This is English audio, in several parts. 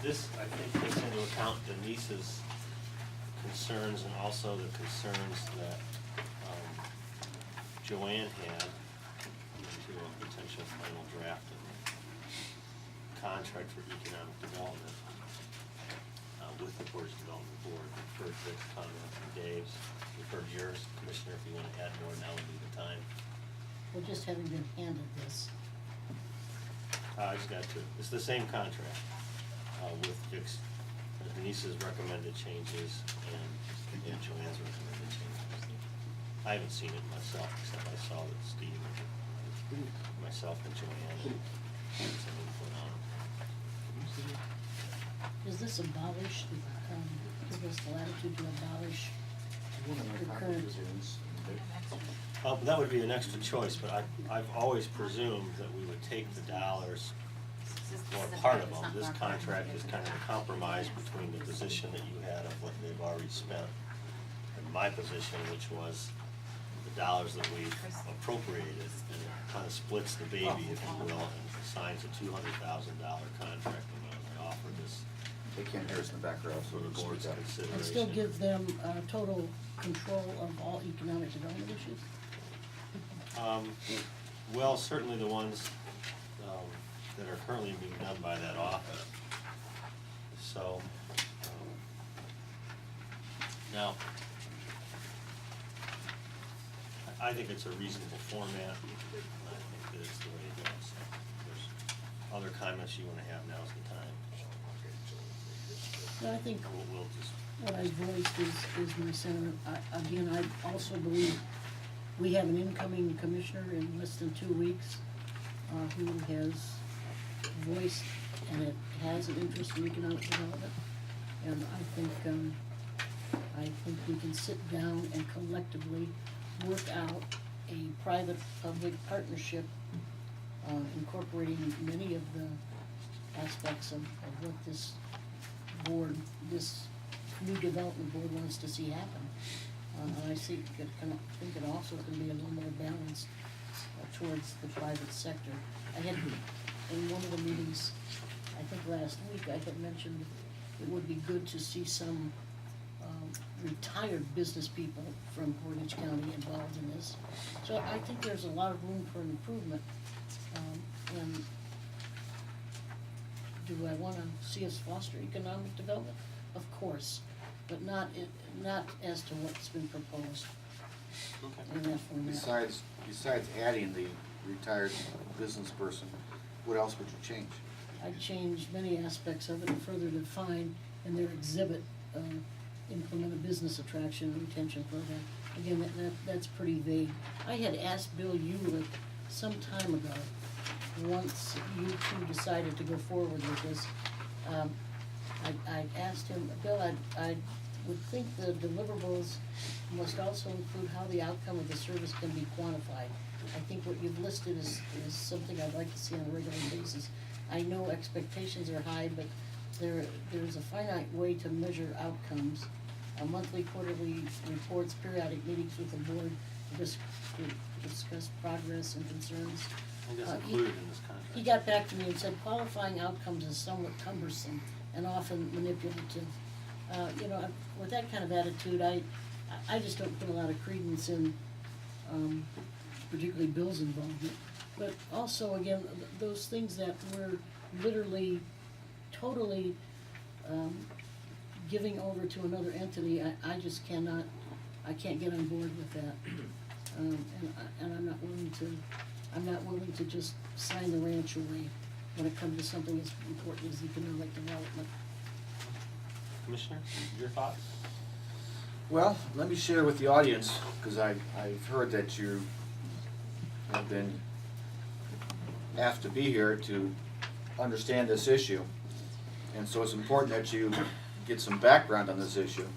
This, I think, takes into account Denise's concerns and also the concerns that Joanne had into a potential final draft of a contract for economic development with the Portage Development Board. We've heard Rick's comment and Dave's. We've heard yours, Commissioner. If you want to add more, now would be the time. Well, just having been handed this, I just got to, it's the same contract with Vic's, Denise's recommended changes and Joanne's recommended changes. I haven't seen it myself, except I saw that Steve, myself and Joanne had some input on it. does this abolish, give us the latitude to abolish the current? That would be an extra choice, but I've always presumed that we would take the dollars, or part of them. This contract is kind of a compromise between the position that you had of what they've already spent and my position, which was the dollars that we appropriated, and it kind of splits the baby, if you will, and assigns a $200,000 contract amount. I offer this They can't hear us in the background, so for the the board's board's consideration. And still give them total control of all economic development issues? Well, certainly the ones that are currently being done by that office. So, now, I think it's a reasonable format. I think that it's the way it goes. So, if there's other comments you want to have, now's the time. No, I think We'll just, what I voiced is my sentiment. Again, I also believe we have an incoming commissioner in less than 2 weeks who has voiced and it has an interest in economic development. And I think we can sit down and collectively work out a private-public partnership incorporating many of the aspects of what this board, this new development board wants to see happen. And I think it also can be a little more balanced towards the private sector. I had, in one of the meetings, I think last week, I had mentioned it would be good to see some retired business people from Portage County involved in this. So I think there's a lot of room for improvement. And do I want to see us foster economic development? Of course, but not as to what's been proposed in that format. Besides adding the retired business person, what else would you change? I'd change many aspects of it and further define in their exhibit, implement a business attraction and retention program. Again, that's pretty vague. I had asked Bill Ulick some time ago, once you two decided to go forward with this, I asked him, Bill, I would think the deliverables must also include how the outcome of the service can be quantified. I think what you've listed is something I'd like to see on a regular basis. I know expectations are high, but there's a finite way to measure outcomes. Monthly, quarterly reports, periodic meetings with the board to discuss progress and concerns. I think that's included in this contract. He got back to me and said qualifying outcomes is somewhat cumbersome and often manipulative. With that kind of attitude, I just don't put a lot of credence in, particularly Bill's involvement. But also, again, those things that we're literally, totally giving over to another entity, I just cannot, I can't get on board with that. And I'm not willing to just sign the ranch away when it comes to something as important as economic development. Commissioner, your thoughts? Well, let me share with the audience, because I've heard that you have been asked to be here to understand this issue. And so it's important that you get some background on this issue.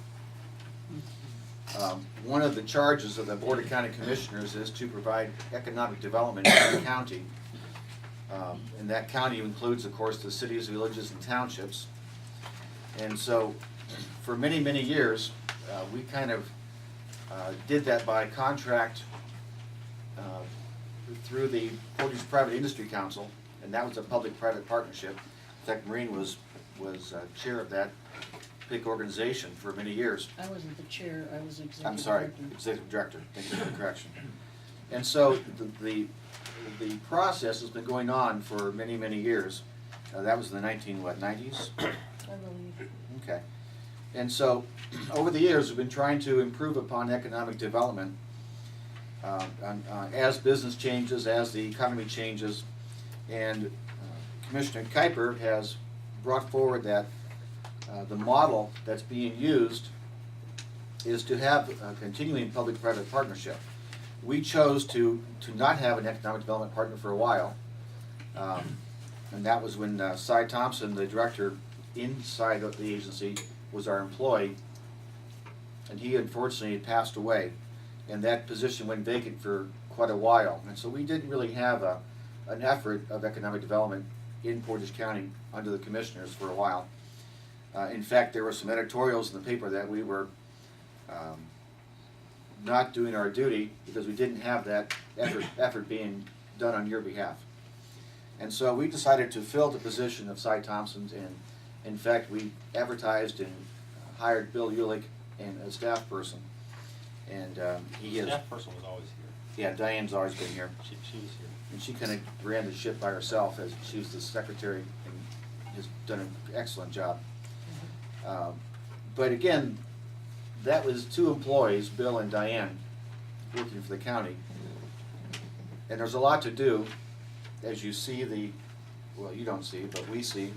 One of the charges of the Board of County Commissioners is to provide economic development in the county. And that county includes, of course, the cities, villages, and townships. And so for many, many years, we kind of did that by contract through the Portage Private Industry Council, and that was a public-private partnership. Tech Marine was was chair of that big organization for many years. I wasn't the chair, I was executive I'm sorry, director. executive director, thank you for the correction. And so the process has been going on for many, many years. That was in the 90s? I believe. Okay. And so, over the years, we've been trying to improve upon economic development as business changes, as the economy changes. And Commissioner Kuiper has brought forward that the model that's being used is to have a continuing public-private partnership. We chose to not have an economic development partner for a while. And that was when Cy Thompson, the director inside of the agency, was our employee, and he unfortunately passed away, and that position went vacant for quite a while. And so we didn't really have an effort of economic development in Portage County under the commissioners for a while. In fact, there were some editorials in the paper that we were not doing our duty because we didn't have that effort being done on your behalf. And so we decided to fill the position of Cy Thompson's, and in fact we advertised and hired Bill Ulick and a staff person. And he is... Staff person was always here. Yeah, Diane's always been here. She was here. And she kind of ran the ship by herself as she was the secretary and has done an excellent job. But again, that was two employees, Bill and Diane, working for the county. And there's a lot to do, as you see well, you don't see, but we see.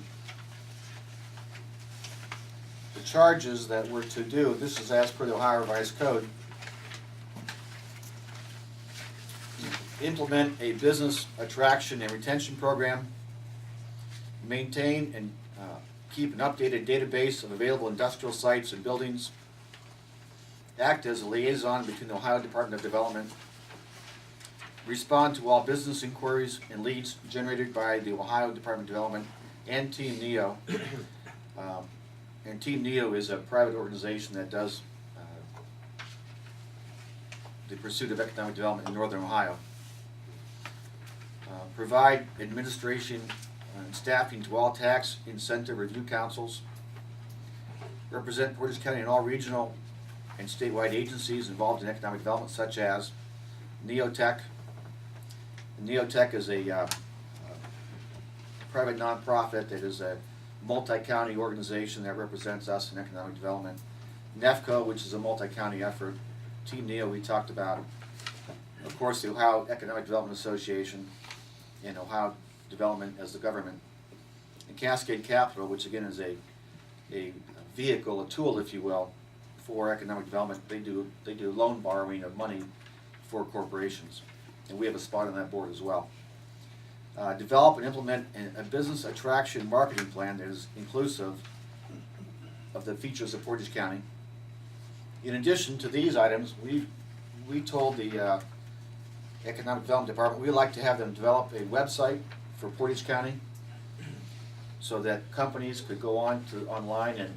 The charges that we're to do, this is as per the Ohio Revised Code. Implement a business attraction and retention program. Maintain and keep an updated database of available industrial sites and buildings. Act as a liaison between the Ohio Department of Development. Respond to all business inquiries and leads generated by the Ohio Department of Development and Team NEO. And Team NEO is a private organization that does the pursuit of economic development in northern Ohio. Provide administration and staffing to all tax incentive review councils. Represent Portage County in all regional and statewide agencies involved in economic development, such as Neotech. Neotech is a private nonprofit that is a multi-county organization that represents us in economic development. NEFCO, which is a multi-county effort. Team NEO, we talked about. Of course, the Ohio Economic Development Association and Ohio Development as the government. And Cascade Capital, which again is a vehicle, a tool, if you will, for economic development. They do loan borrowing of money for corporations, and we have a spot on that board as well. Develop and implement a business attraction marketing plan that is inclusive of the features of Portage County. In addition to these items, we told the Economic Development Department we'd like to have them develop a website for Portage County so that companies could go online and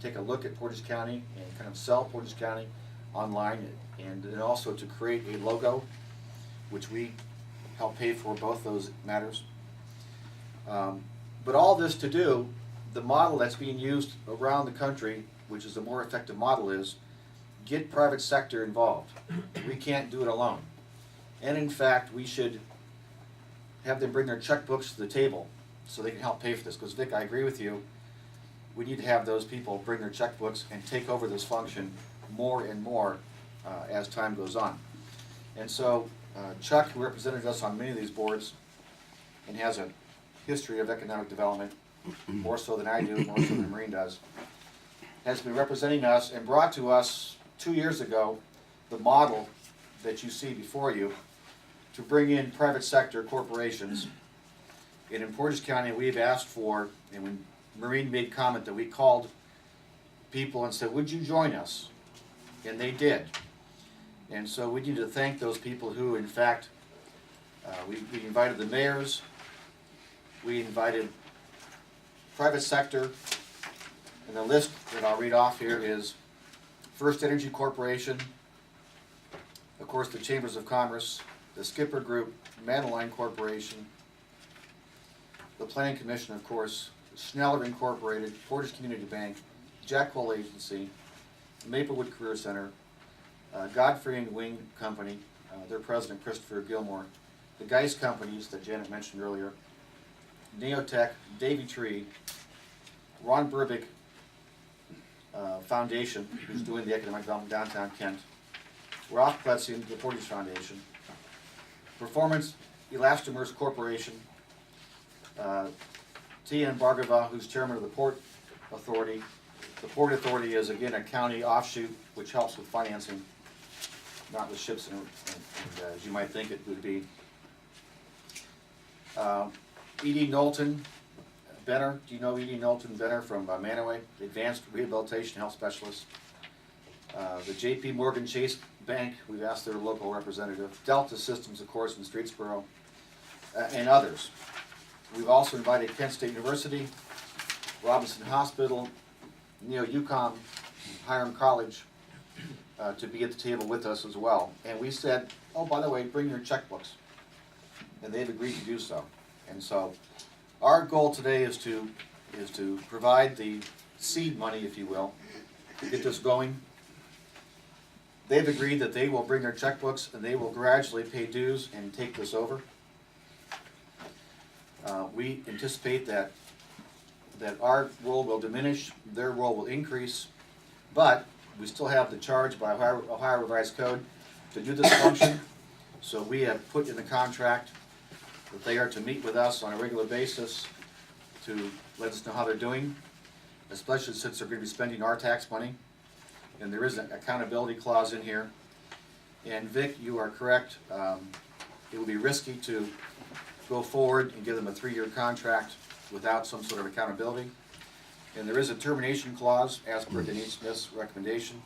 take a look at Portage County and kind of sell Portage County online, and then also to create a logo, which we help pay for both those matters. But all this to do, the model that's being used around the country, which is a more effective model, is get private sector involved. We can't do it alone. And in fact, we should have them bring their checkbooks to the table so they can help pay for this. Because Vic, I agree with you, we need to have those people bring their checkbooks and take over this function more and more as time goes on. And so Chuck, who represented us on many of these boards and has a history of economic development, more so than I do, more so than Maureen does, has been representing us and brought to us 2 years ago the model that you see before you to bring in private sector corporations. And in Portage County, we've asked for, and when Maureen made comment that we called people and said, would you join us? And they did. And so we need to thank those people who, in fact, we invited the mayors, we invited private sector, and the list that I'll read off here is First Energy Corporation, of course the Chambers of Commerce, the Skipper Group, Madeline Corporation, the Planning Commission, of course, Schneller Incorporated, Portage Community Bank, Jack Hole Agency, Maplewood Career Center, Godfrey and Wing Company, their president Christopher Gilmore, the Geist Companies that Janet mentioned earlier, Neotech, Davy Tree, Ron Burbick Foundation, who's doing the economic development downtown Kent, Ralph Pletzian, the Portage Foundation, Performance Elastomers Corporation, T.N. Bhargava, who's chairman of the Port Authority. The Port Authority is, again, a county offshoot which helps with financing, not with ships, and as you might think it would be. E.D. Knowlton Benner, do you know E.D. Knowlton Benner from Manaway, Advanced Rehabilitation Health Specialist? The J.P. Morgan Chase Bank, we've asked their local representative. Delta Systems, of course, in Streetsboro, and others. We've also invited Kent State University, Robinson Hospital, Neo-UCOM, Hiram College, to be at the table with us as well. And we said, oh, by the way, bring your checkbooks. And they've agreed to do so. And so our goal today is to provide the seed money, if you will, to get this going. They've agreed that they will bring their checkbooks and they will gradually pay dues and take this over. We anticipate that our role will diminish, their role will increase, but we still have the charge by Ohio Revised Code to do this function. So we have put in the contract that they are to meet with us on a regular basis to let us know how they're doing, especially since they're going to be spending our tax money. And there is an accountability clause in here. And Vic, you are correct. It would be risky to go forward and give them a 3-year contract without some sort of accountability. And there is a termination clause as per Denise Smith's recommendation,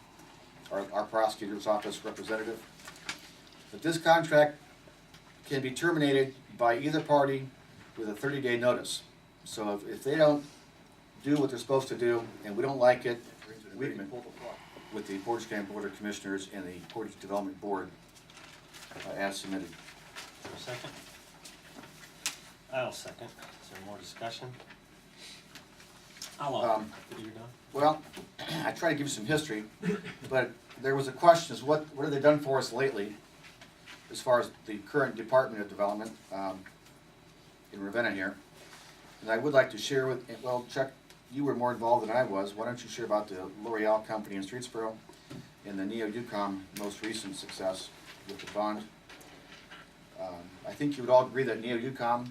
our prosecutor's office representative. But this contract can be terminated by either party with a 30-day notice. So if they don't do what they're supposed to do and we don't like it, we can pull the plug with the Portage County Board of Commissioners and the Portage Development Board as submitted. Is there a second? I'll second. Is there more discussion? You're done? Well, I try to give you some history, but there was a question: is what have they done for us lately, as far as the current Department of Development in Ravenna here? And I would like to share with, well, Chuck, you were more involved than I was. Why don't you share about the L'Oreal company in Streetsboro and the Neo-UCOM most recent success with the bond? I think you would all agree that Neo-UCOM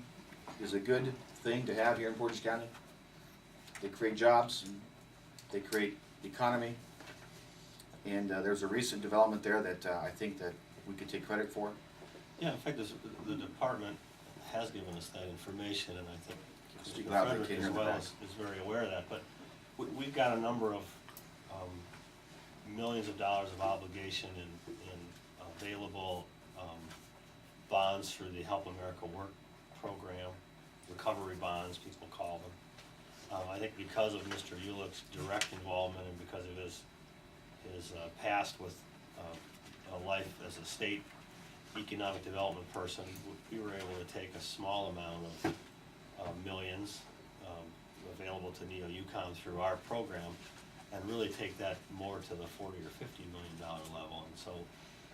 is a good thing to have here in Portage County. They create jobs, and they create economy, and there's a recent development there that I think that we could take credit for. Yeah, in fact, the department has given us that information, and I think Speak Mr. loudly, Frederick can't as hear the well back. is very aware of that. But we've got a number of millions of dollars of obligation in available bonds through the Help America Work program, recovery bonds, people call them. I think because of Mr. Ulick's direct involvement and because of his past with a life as a state economic development person, we were able to take a small amount of millions available to Neo-UCOM through our program and really take that more to the $40 or $50 million level. And so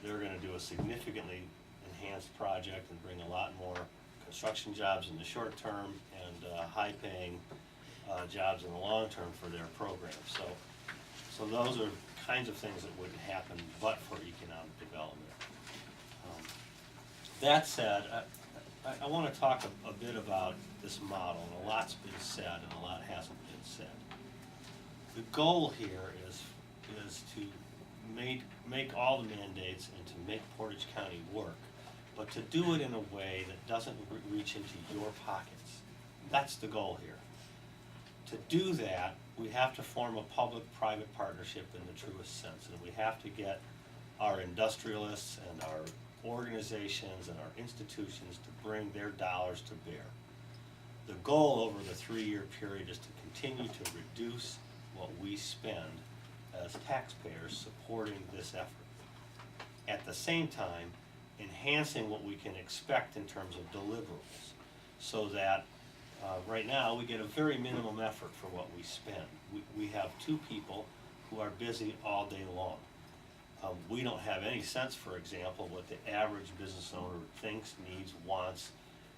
they're going to do a significantly enhanced project and bring a lot more construction jobs in the short term and high-paying jobs in the long term for their program. So those are kinds of things that wouldn't happen but for economic development. That said, I want to talk a bit about this model, and a lot's been said and a lot hasn't been said. The goal here is to make all the mandates and to make Portage County work, but to do it in a way that doesn't reach into your pockets. That's the goal here. To do that, we have to form a public-private partnership in the truest sense, and we have to get our industrialists and our organizations and our institutions to bring their dollars to bear. The goal over the 3-year period is to continue to reduce what we spend as taxpayers supporting this effort. At the same time, enhancing what we can expect in terms of deliverables, so that Right now, we get a very minimum effort for what we spend. We have two people who are busy all day long. We don't have any sense, for example, what the average business owner thinks, needs, wants,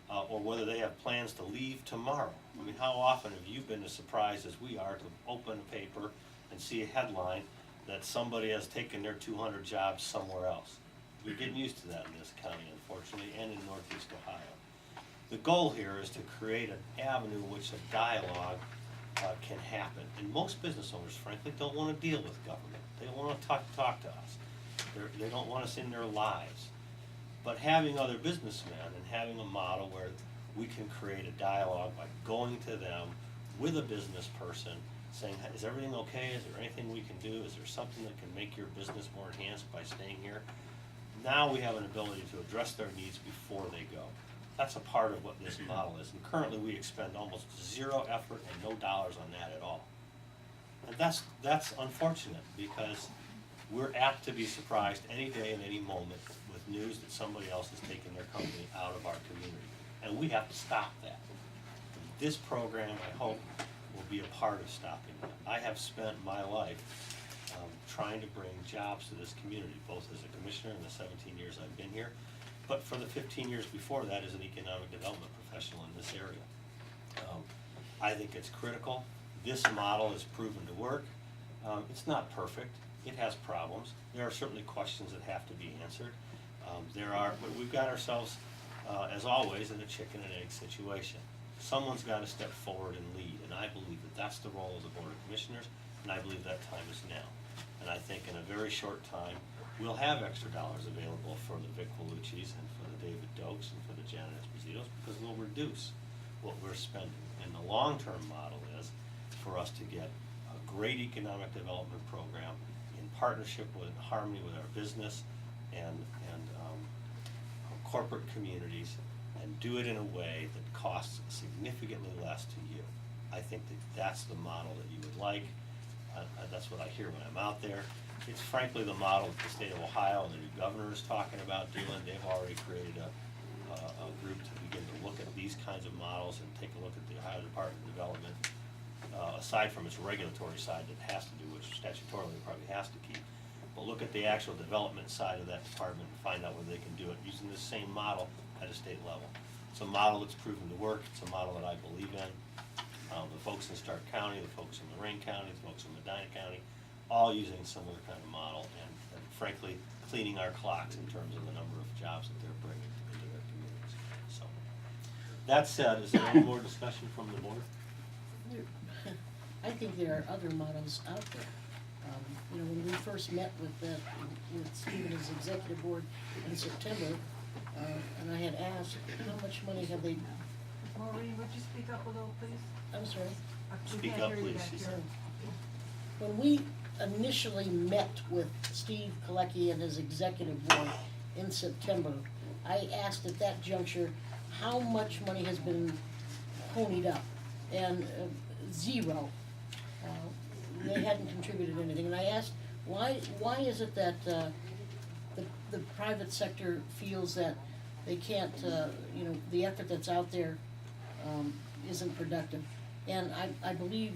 or whether they have plans to leave tomorrow. I mean, how often have you been as surprised as we are to open a paper and see a headline that somebody has taken their 200 jobs somewhere else? We're getting used to that in this county, unfortunately, and in Northeast Ohio. The goal here is to create an avenue which a dialogue can happen. And most business owners, frankly, don't want to deal with government. They don't want to talk to us. They don't want us in their lives. But having other businessmen and having a model where we can create a dialogue by going to them with a business person, saying, is everything okay? Is there anything we can do? Is there something that can make your business more enhanced by staying here? Now we have an ability to address their needs before they go. That's a part of what this model is. And currently we expend almost zero effort and no dollars on that at all. And that's unfortunate, because we're apt to be surprised any day and any moment with news that somebody else has taken their company out of our community. And we have to stop that. This program, I hope, will be a part of stopping that. I have spent my life trying to bring jobs to this community, both as a commissioner in the 17 years I've been here, but for the 15 years before that as an economic development professional in this area. I think it's critical. This model has proven to work. It's not perfect. It has problems. There are certainly questions that have to be answered. But we've got ourselves, as always, in a chicken and egg situation. Someone's got to step forward and lead, and I believe that that's the role of the Board of Commissioners, and I believe that time is now. And I think in a very short time, we'll have extra dollars available for the Vic Vellucci's and for the David Dokes and for the Janet Esposito's, because we'll reduce what we're spending. And the long-term model is for us to get a great economic development program in partnership with, in harmony with our business and corporate communities, and do it in a way that costs significantly less to you. I think that that's the model that you would like. That's what I hear when I'm out there. It's frankly the model that the state of Ohio and the new governor is talking about doing. They've already created a group to begin to look at these kinds of models and take a look at the Ohio Department of Development, aside from its regulatory side that has to do, which statutorily it probably has to keep. But look at the actual development side of that department and find out whether they can do it using the same model at a state level. It's a model that's proven to work. It's a model that I believe in. The folks in Stark County, the folks in Lorraine County, the folks in Medina County, all using a similar kind of model, and frankly, cleaning our clocks in terms of the number of jobs that they're bringing into their communities. So, that said, is there any more discussion from the board? I think there are other models out there. When we first met with Steve and his executive board in September, and I had asked, how much money have they? Maureen, would you speak up a little, please? I'm sorry? We Speak can't up, hear you please, back she here. said. When we initially met with Steve Kalecki and his executive board in September, I asked at that juncture, how much money has been ponied up? And zero. They hadn't contributed anything. And I asked, why is it that the private sector feels that they can't, the effort that's out there isn't productive? And I believe,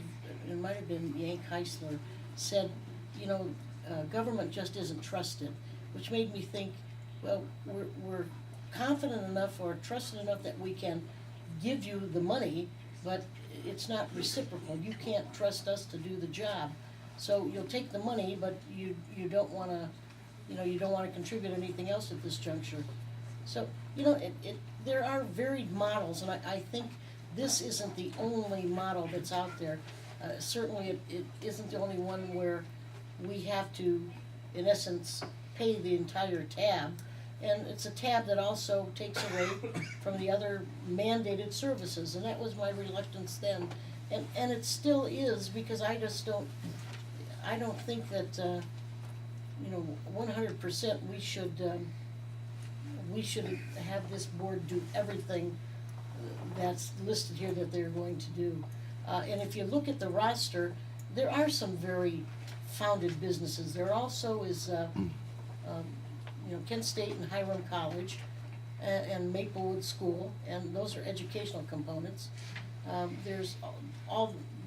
it might have been Yank Heisler, said, government just isn't trusted, which made me think, well, we're confident enough or trusted enough that we can give you the money, but it's not reciprocal. You can't trust us to do the job. So you'll take the money, but you don't wanna, you don't wanna contribute anything else at this juncture. So, there are varied models, and I think this isn't the only model that's out there. Certainly it isn't the only one where we have to, in essence, pay the entire tab. And it's a tab that also takes away from the other mandated services, and that was my reluctance then. And it still is, because I don't think that, 100% we should have this board do everything that's listed here that they're going to do. And if you look at the roster, there are some very founded businesses. There also is, Kent State and Hiram College and Maplewood School, and those are educational components. There's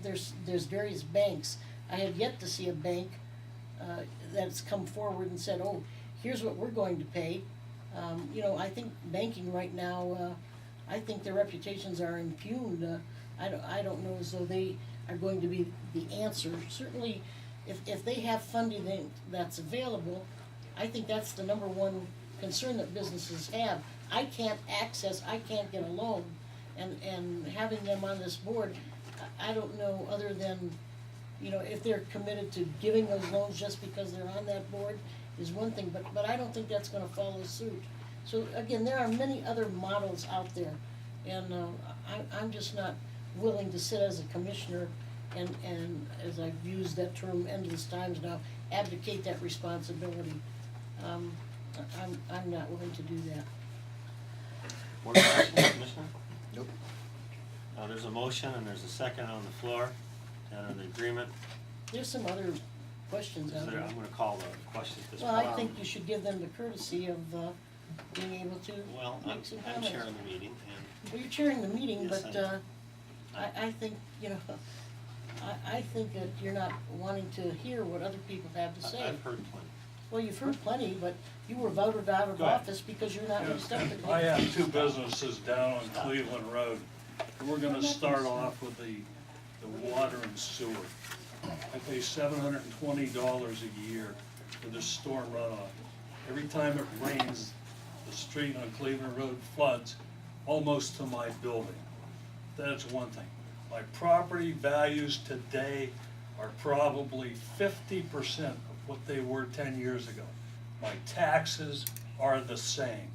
there's various banks. I have yet to see a bank, that's come forward and said, oh, here's what we're going to pay. You know, I think banking right now, I think their reputations are impugned. I don't know as though they are going to be the answer. Certainly, if they have funding that's available, I think that's the number one concern that businesses have. I can't get a loan, and having them on this board, I don't know other than, you know, if they're committed to giving those loans just because they're on that board is one thing, but I don't think that's gonna follow suit. So again, there are many other models out there, and I'm just not willing to sit as a commissioner and as I've used that term endless times now, abdicate that responsibility. I'm not willing to do that. Board of Commissioners, Commissioner? Nope. Now, there's a motion and there's a second on the floor to enter the agreement. There's some other questions out there. I'm gonna call the question at this Well, point. I think you should give them the courtesy of being able to Well, make some I'm comments. chairing the meeting, and Well, you're chairing the meeting, Yes, but I think, you know, I think that you're not wanting to hear what other people have to say. I've heard plenty. Well, you've heard plenty, but you were voted out of Go ahead. office because you're not receptive. I have two businesses down on Cleveland Road. We're gonna start off with the water and sewer. I pay $720 a year for this storm runoff. Every time it rains, the street on Cleveland Road floods almost to my building. That's one thing. My property values today are probably 50% of what they were 10 years ago. My taxes are the same.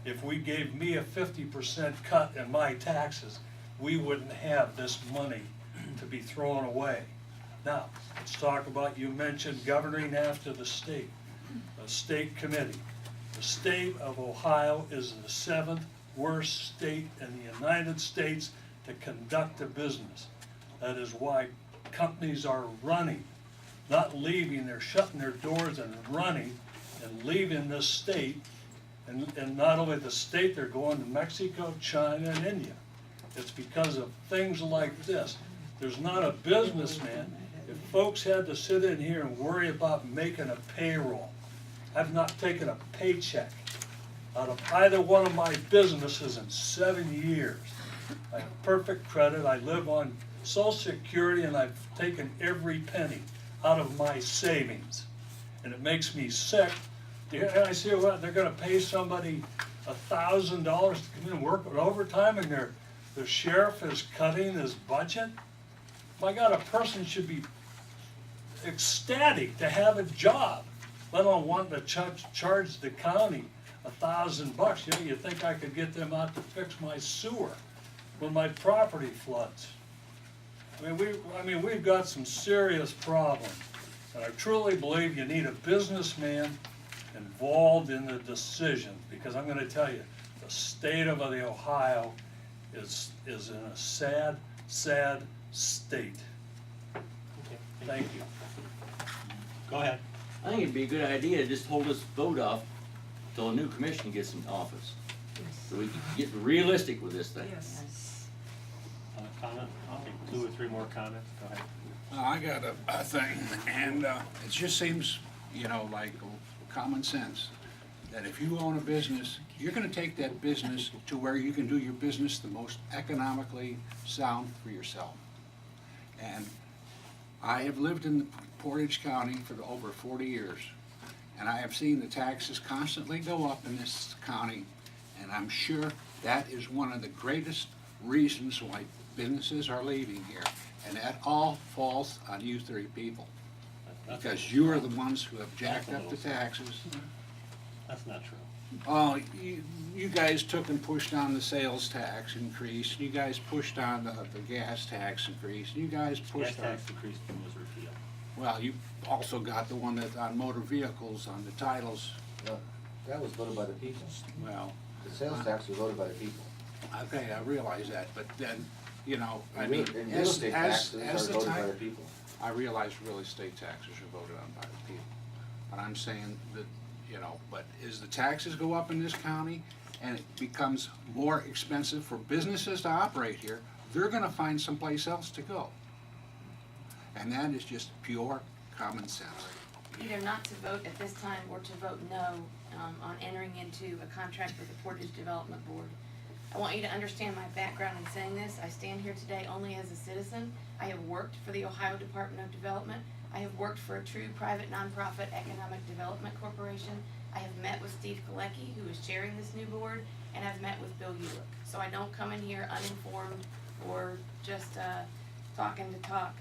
If we gave me a 50% cut in my taxes, we wouldn't have this money to be thrown away. Now, let's talk about, you mentioned governing after the state, a state committee. The state of Ohio is the 7th worst state in the United States to conduct a business. That is why companies are running, not leaving, they're shutting their doors and running and leaving this state. And not only the state, they're going to Mexico, China, and India. It's because of things like this. There's not a businessman. If folks had to sit in here and worry about making a payroll, I've not taken a paycheck out of either one of my businesses in 7 years. I have perfect credit. I live on Social Security, and I've taken every penny out of my savings. And it makes me sick. And I see what, they're gonna pay somebody $1,000 to come in and work overtime, and their sheriff is cutting his budget? My God, a person should be ecstatic to have a job, let alone wanting to charge the county $1,000. You know, you think I could get them out to fix my sewer when my property floods? I mean, we've got some serious problems, and I truly believe you need a businessman involved in the decision, because I'm gonna tell you, the state of the Ohio is in a sad, sad state. Okay, Thank you. Go ahead. I think it'd be a good idea to just hold this vote off till a new commission gets in office. So we can get realistic with this thing. Yes. Comment? I'll take 2 or 3 more comments. Go ahead. I got a thing, and it just seems, you know, like common sense, that if you own a business, you're gonna take that business to where you can do your business the most economically sound for yourself. And I have lived in Portage County for over 40 years, and I have seen the taxes constantly go up in this county, and I'm sure that is one of the greatest reasons why businesses are leaving here. And that all falls on you three people, because you are the ones who have jacked up the taxes. That's not true. Oh, you guys took and pushed on the sales tax increase, you guys pushed on the gas tax increase, you guys Gas pushed on, tax increase was repealed. well, you also got the one that's on motor vehicles, on the titles, No, that was voted by the people. well, The sales tax was voted by the people. okay, I realize that, but then, you know, I And mean, real as estate taxes as are the voted by the time, people. I realize real estate taxes are voted on by the people, but I'm saying that, you know, but as the taxes go up in this county and it becomes more expensive for businesses to operate here, they're gonna find someplace else to go. And that is just pure common sense. Either not to vote at this time or to vote no on entering into a contract with the Portage Development Board. I want you to understand my background in saying this. I stand here today only as a citizen. I have worked for the Ohio Department of Development. I have worked for a true private nonprofit economic development corporation. I have met with Steve Galecki, who is chairing this new board, and I've met with Bill Ulick. So I don't come in here uninformed or just talking to talk.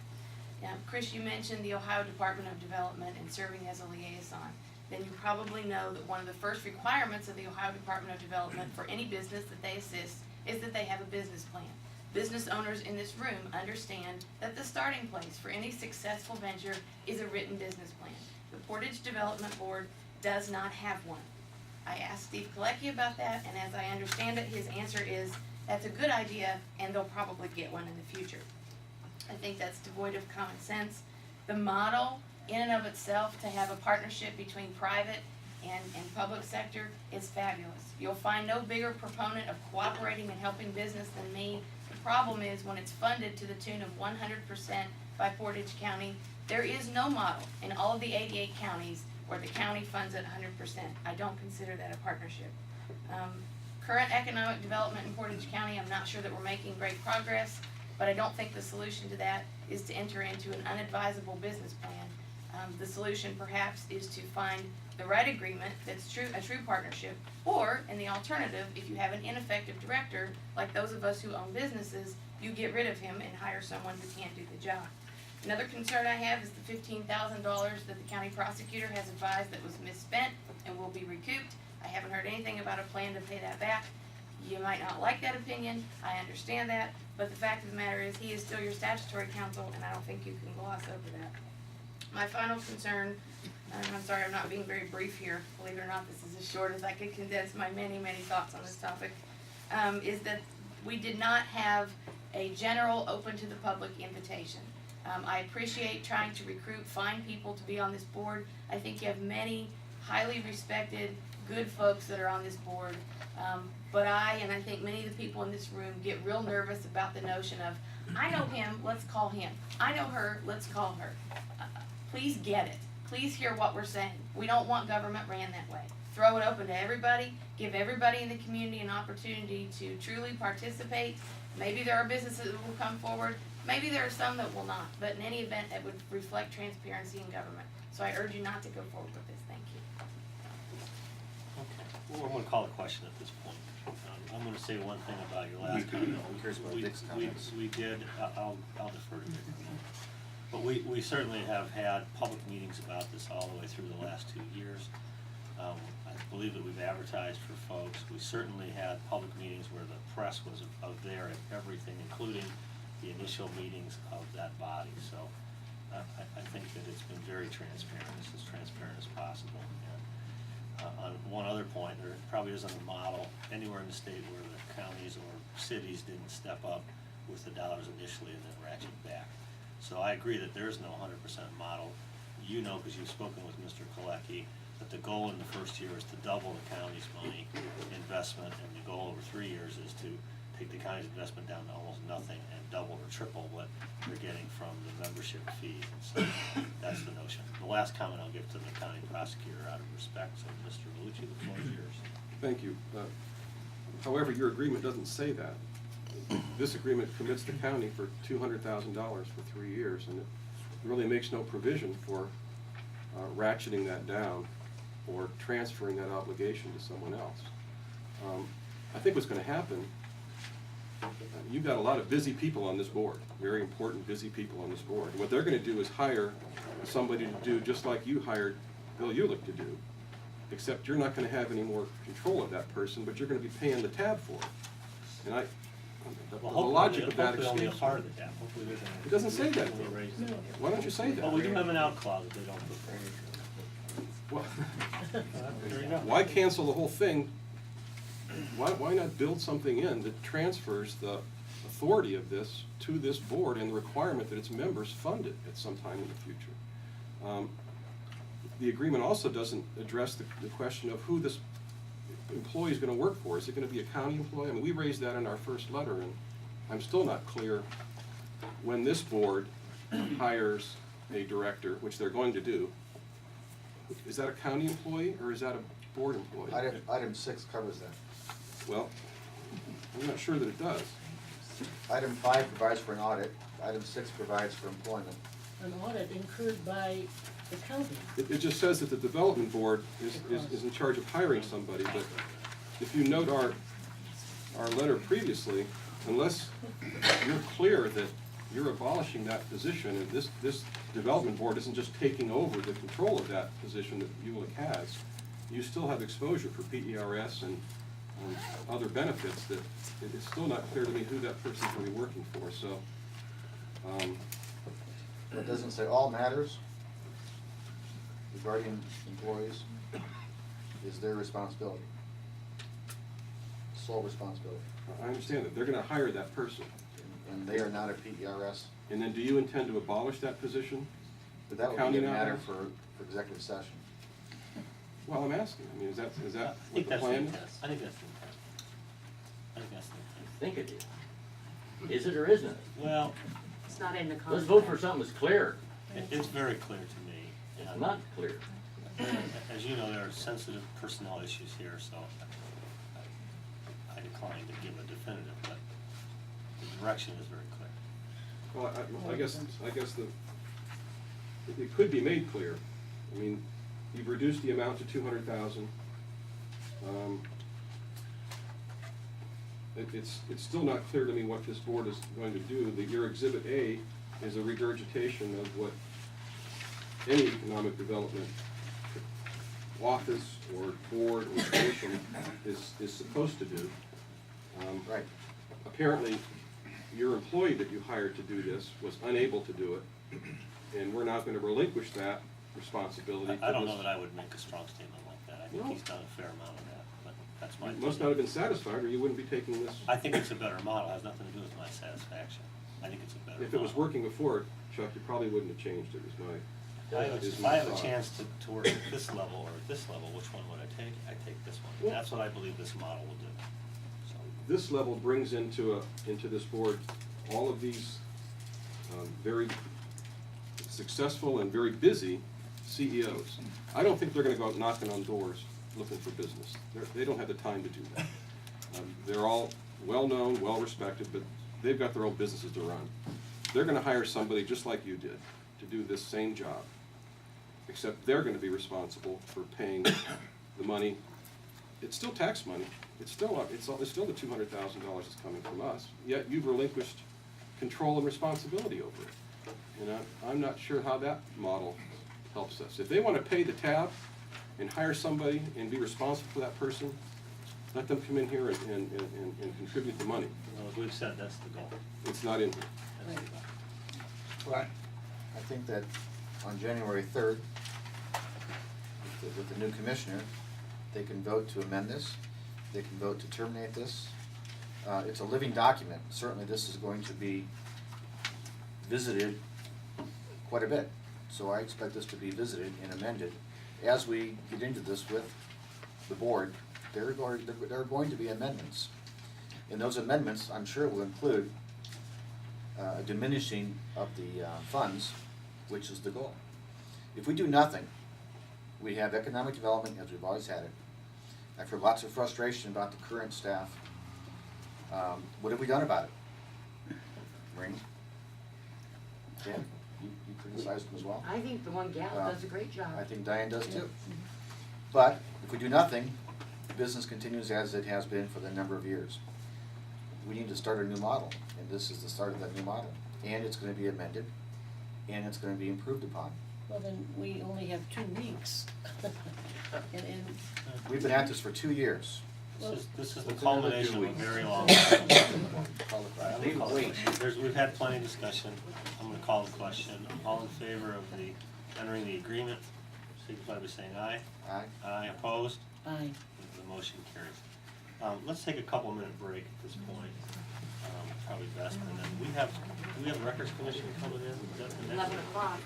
Chris, you mentioned the Ohio Department of Development and serving as a liaison. Then you probably know that one of the first requirements of the Ohio Department of Development for any business that they assist is that they have a business plan. Business owners in this room understand that the starting place for any successful venture is a written business plan. The Portage Development Board does not have one. I asked Steve Galecki about that, and as I understand it, his answer is, that's a good idea, and they'll probably get one in the future. I think that's devoid of common sense. The model, in and of itself, to have a partnership between private and public sector is fabulous. You'll find no bigger proponent of cooperating and helping business than me. The problem is when it's funded to the tune of 100% by Portage County, there is no model in all of the 88 counties where the county funds it 100%. I don't consider that a partnership. Current economic development in Portage County, I'm not sure that we're making great progress, but I don't think the solution to that is to enter into an unadvisable business plan. The solution perhaps is to find the right agreement that's a true partnership, or in the alternative, if you have an ineffective director, like those of us who own businesses, you get rid of him and hire someone who can't do the job. Another concern I have is the $15,000 that the county prosecutor has advised that was misspent and will be recouped. I haven't heard anything about a plan to pay that back. You might not like that opinion, I understand that, but the fact of the matter is he is still your statutory counsel, and I don't think you can gloss over that. My final concern, and I'm sorry I'm not being very brief here, believe it or not, this is as short as I could condense my many, many thoughts on this topic, is that we did not have a general open to the public invitation. I appreciate trying to recruit fine people to be on this board. I think you have many highly respected, good folks that are on this board. But and I think many of the people in this room get real nervous about the notion of, I know him, let's call him. I know her, let's call her. Please get it. Please hear what we're saying. We don't want government ran that way. Throw it open to everybody, give everybody in the community an opportunity to truly participate. Maybe there are businesses that will come forward, maybe there are some that will not, but in any event, that would reflect transparency in government. So I urge you not to go forward with this. Thank you. Okay, well, I'm gonna call the question at this point. I'm gonna say one thing about your last comment. Who cares about Dick's comments? We did, I'll defer to Dick. But we certainly have had public meetings about this all the way through the last 2 years. I believe that we've advertised for folks. We certainly had public meetings where the press was there at everything, including the initial meetings of that body. So I think that it's been very transparent, as transparent as possible. And on one other point, there probably isn't a model anywhere in the state where the counties or cities didn't step up with the dollars initially and then ratchet back. So I agree that there is no 100% model. You know, because you've spoken with Mr. Galecki, that the goal in the first year is to double the county's money investment, and the goal over 3 years is to take the county's investment down to almost nothing and double or triple what they're getting from the membership fee. So that's the notion. The last comment I'll give to the county prosecutor out of respect. So Mr. Vellucci, the floor is yours. Thank you. However, your agreement doesn't say that. This agreement commits the county for $200,000 for 3 years, and it really makes no provision for ratcheting that down or transferring that obligation to someone else. I think what's going to happen, you've got a lot of busy people on this board, very important busy people on this board. And what they're going to do is hire somebody to do just like you hired Bill Ulick to do, except you're not going to have any more control of that person, but you're going to be paying the tab for it. And the logic of that Hopefully only a excuse. part of the tab. Hopefully there's an. It doesn't say that. Hopefully raise it. Why don't you say that? Well, we do have an out clause if they don't put Well, There you go. why cancel the whole thing? Why not build something in that transfers the authority of this to this board and the requirement that its members fund it at some time in the future? The agreement also doesn't address the question of who this employee is going to work for. Is it going to be a county employee? I mean, we raised that in our first letter, and I'm still not clear, when this board hires a director, which they're going to do, is that a county employee or is that a board employee? Item 6 covers that. Well, I'm not sure that it does. Item 5 provides for an audit. Item 6 provides for employment. An audit incurred by the county. It just says that the development board is in charge of hiring somebody, but if you note our letter previously, unless you're clear that you're abolishing that position, and this development board isn't just taking over the control of that position that ULIC has, you still have exposure for PERS and other benefits that it's still not clear to me who that person's going to be working for, so. It doesn't say all matters regarding employees is their responsibility. Sole responsibility. I understand that, they're gonna hire that person. And they are not a PERS. And then do you intend to abolish that position? But that would County be a now? matter for executive session. Well, I'm asking, I mean, is that I what think the that's the plan intent. is? I think that's the intent. I think that's the intent. I think it is. Is it or isn't it? Well, It's not in the contract. Let's vote for something that's clear. it's very clear to me. It's and not clear. As you know, there are sensitive personnel issues here, so I decline to give a definitive, but the direction is very clear. Well, I guess it could be made clear. I mean, you've reduced the amount to 200,000. It's still not clear to me what this board is going to do. Your Exhibit A is a regurgitation of what any economic development office or board or commission is supposed to do. Right. Apparently, your employee that you hired to do this was unable to do it, and we're not gonna relinquish that responsibility. I don't know that I would make a strong statement like that. I think No. he's done a fair amount of that, but that's my You opinion. must not have been satisfied, or you wouldn't be taking this. I think it's a better model, it has nothing to do with my satisfaction. I think it's a better model. If it was working before, Chuck, you probably wouldn't have changed it, is my. If I have a chance to work at this level or at this level, which one would I take? I take this one. Well- That's what I believe this model will do. So, This level brings into this board all of these very successful and very busy CEOs. I don't think they're gonna go out knocking on doors looking for business. They don't have the time to do that. They're all well-known, well-respected, but they've got their own businesses to run. They're gonna hire somebody just like you did to do this same job, except they're gonna be responsible for paying the money. It's still tax money. It's still the $200,000 that's coming from us, yet you've relinquished control and responsibility over it. And I'm not sure how that model helps us. If they wanna pay the tab and hire somebody and be responsible for that person, let them come in here and contribute the money. well, as we've said, that's the goal. It's not in here. That's the goal. Well, I think that on January 3rd, with the new commissioner, they can vote to amend this, they can vote to terminate this. It's a living document. Certainly this is going to be visited quite a bit. So I expect this to be visited and amended. As we get into this with the board, there are going to be amendments. And those amendments, I'm sure, will include a diminishing of the funds, which is the goal. If we do nothing, we have economic development as we've always had it. I've heard lots of frustration about the current staff. What have we done about it? Maureen? Dan, you criticized them as well? I think the one gal does a great job. I think Diane does too. But if we do nothing, business continues as it has been for the number of years. We need to start a new model, and this is the start of that new model. And it's gonna be amended, and it's gonna be improved upon. Well, then we only have 2 weeks. And We've been at this for 2 years. This is the What's another culmination of a 2 weeks? very long. Call it right. Leave it wait. We've had plenty of discussion. I'm gonna call the question. All in favor of the entering the agreement, signify by saying aye. Aye. Aye, opposed? Aye. The motion carries. Let's take a couple-minute break at this point, probably best, and then do we have a records commission coming in? Is that the next 11 o'clock.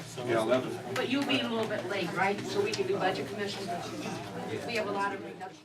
So Yeah, let's- 11. But you'll be a little bit late, right? So we can do budget commission. We have a lot of reduction.